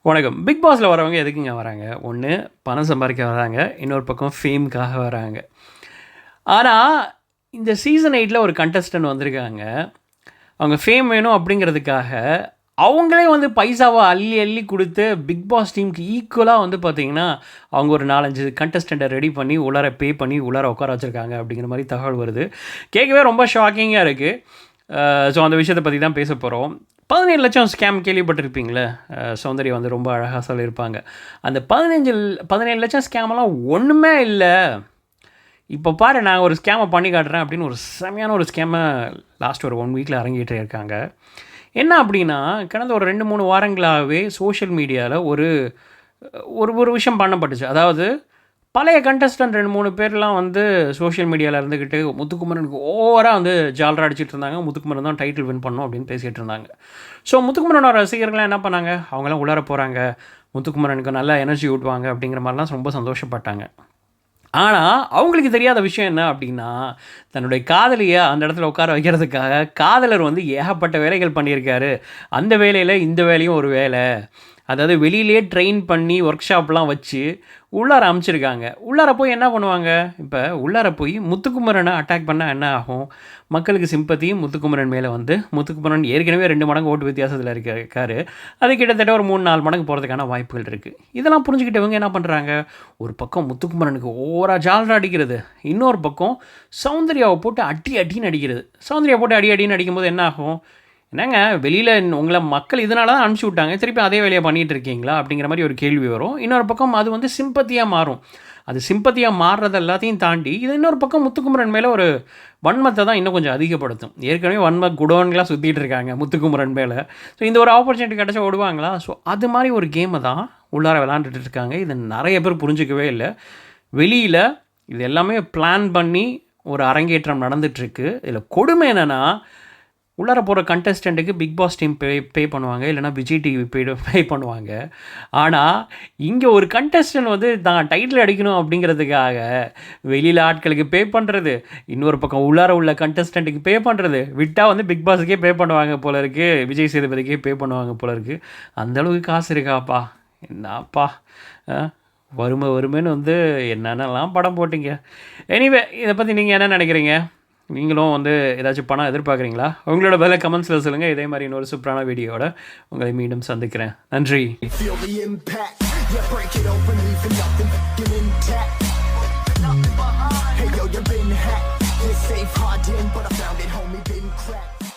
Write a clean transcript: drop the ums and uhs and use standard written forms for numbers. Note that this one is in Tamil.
வணக்கம். பிக் பாஸில் வரவங்க எதுக்குங்க வராங்க? ஒன்று பணம் சம்பாதிக்க வராங்க, இன்னொரு பக்கம் ஃபேமுக்காக வராங்க. ஆனால் இந்த சீசன் 8 ஒரு கண்டஸ்டன்ட் வந்திருக்காங்க. அவங்க ஃபேம் வேணும் அப்படிங்கிறதுக்காக அவங்களே வந்து பைசாவை அள்ளி அள்ளி கொடுத்து பிக் பாஸ் டீமுக்கு ஈக்குவலாக வந்து பார்த்திங்கன்னா அவங்க ஒரு 4-5 கண்டஸ்டண்ட்டை ரெடி பண்ணி உள்ளார பே பண்ணி உள்ளார உட்கார வச்சுருக்காங்க அப்படிங்கிற மாதிரி தகவல் வருது. கேட்கவே ரொம்ப ஷாக்கிங்காக இருக்குது. ஸோ அந்த விஷயத்தை பற்றி தான் பேச போகிறோம். 17 லட்சம் ஸ்கேம் கேள்விப்பட்டிருப்பீங்களே. சௌந்தர்யா வந்து ரொம்ப அழகாக சொல்லியிருப்பாங்க. அந்த 17 லட்சம் ஸ்கேமெல்லாம் ஒன்றுமே இல்லை. இப்போ பாரு, நான் ஒரு ஸ்கேமை பண்ணி காட்டுறேன் அப்படின்னு ஒரு செமையான ஒரு ஸ்கேமை லாஸ்ட் ஒரு 1 வீக்கில் அரங்கிட்டு இருக்காங்க. என்ன அப்படின்னா, கடந்த ஒரு 2-3 வாரங்களாகவே சோஷியல் மீடியாவில் ஒரு ஒரு விஷயம் பண்ணப்பட்டுச்சு. அதாவது பழைய கண்டஸ்டன்ட் 2-3 பேர்லாம் வந்து சோஷியல் மீடியாவில் இருந்துக்கிட்டு முத்துக்குமரனுக்கு ஓவராக வந்து ஜாலரா அடிச்சிட்டு இருந்தாங்க. முத்துக்குமரன் தான் டைட்டில் வின் பண்ணோம் அப்படின்னு பேசிகிட்டு இருந்தாங்க. ஸோ முத்துக்குமரனோட ரசிகர்கள்லாம் என்ன பண்ணாங்க, அவங்களாம் உள்ளார போகிறாங்க, முத்துக்குமரனுக்கு நல்லா எனர்ஜி ஊட்டுவாங்க அப்படிங்கிற மாதிரிலாம் ரொம்ப சந்தோஷப்பட்டாங்க. ஆனால் அவங்களுக்கு தெரியாத விஷயம் என்ன அப்படின்னா, தன்னுடைய காதலியை அந்த இடத்துல உட்கார வைக்கிறதுக்காக காதலர் வந்து ஏகப்பட்ட வேலைகள் பண்ணியிருக்காரு. அந்த வேலையில் இந்த வேலையும் ஒரு வேலை. அதாவது வெளியிலே ட்ரெயின் பண்ணி ஒர்க் ஷாப்லாம் வச்சு உள்ளார அமைச்சிருக்காங்க. உள்ளார போய் என்ன பண்ணுவாங்க? இப்போ உள்ளார போய் முத்துக்குமரனை அட்டாக் பண்ணால் என்ன ஆகும்? மக்களுக்கு சிம்பத்தியும் முத்துக்குமரன் மேலே வந்து, முத்துக்குமரன் ஏற்கனவே 2 மடங்கு ஓட்டு வித்தியாசத்தில் இருக்காரு. அது கிட்டத்தட்ட ஒரு 3-4 மடங்கு போகிறதுக்கான வாய்ப்புகள் இருக்குது. இதெல்லாம் புரிஞ்சுக்கிட்டவங்க என்ன பண்ணுறாங்க? ஒரு பக்கம் முத்துக்குமரனுக்கு ஓவராக ஜாலரா அடிக்கிறது, இன்னொரு பக்கம் சௌந்தர்யாவை போட்டு அடின்னு அடிக்கிறது. சௌந்தர்யா போட்டு அடின்னு அடிக்கும்போது என்ன ஆகும்? என்னங்க, வெளியில் உங்களை மக்கள் இதனால தான் அனுப்பிச்சி விட்டாங்க, திருப்பி அதே வேலையை பண்ணிகிட்டு இருக்கீங்களா அப்படிங்கிற மாதிரி ஒரு கேள்வி வரும். இன்னொரு பக்கம் அது வந்து சிம்பத்தியாக மாறும். அது சிம்பத்தியாக மாறுறது எல்லாத்தையும் தாண்டி இது இன்னொரு பக்கம் முத்துக்குமரன் மேலே ஒரு வன்மத்தை தான் இன்னும் கொஞ்சம் அதிகப்படுத்தும். ஏற்கனவே வன்ம குடோன்களாக சுற்றிட்டு இருக்காங்க முத்துக்குமரன் மேலே. ஸோ இந்த ஒரு ஆப்பர்ச்சுனிட்டி கிடச்சா ஓடுவாங்களா? ஸோ அது மாதிரி ஒரு கேமை தான் உள்ளார விளாண்டுட்டு இருக்காங்க. இது நிறைய பேர் புரிஞ்சிக்கவே இல்லை. வெளியில் இது எல்லாமே பிளான் பண்ணி ஒரு அரங்கேற்றம் நடந்துகிட்ருக்கு. இதில் கொடுமை என்னென்னா, உள்ளார போகிற கண்டஸ்டண்ட்டுக்கு பிக் பாஸ் டீம் பே பண்ணுவாங்க, இல்லைனா விஜய் டிவி பே பண்ணுவாங்க. ஆனால் இங்கே ஒரு கண்டஸ்டன்ட் வந்து தான் டைட்டில் அடிக்கணும் அப்படிங்கிறதுக்காக வெளியில் ஆட்களுக்கு பே பண்ணுறது, இன்னொரு பக்கம் உள்ளார உள்ள கண்டஸ்டண்ட்டுக்கு பே பண்ணுறது, விட்டால் வந்து பிக் பாஸுக்கே பே பண்ணுவாங்க போல இருக்குது, விஜய் சேதுபதிக்கே பே பண்ணுவாங்க போல இருக்குது. அந்தளவுக்கு காசு இருக்காப்பா. என்னப்பா வறுமைன்னு வந்து என்னென்னலாம் படம் போட்டிங்க. எனிவே, இதை பற்றி நீங்கள் என்ன நினைக்கிறீங்க? நீங்களும் வந்து ஏதாச்சும் பணம் எதிர்பார்க்குறீங்களா? உங்களோட பதிலை கமெண்ட்ஸில் சொல்லுங்கள். இதே மாதிரி இன்னொரு சூப்பரான வீடியோவோட உங்களை மீண்டும் சந்திக்கிறேன். நன்றி. Hey yo, you've been hacked. You're safe, hard in, but I found it, homie, been cracked.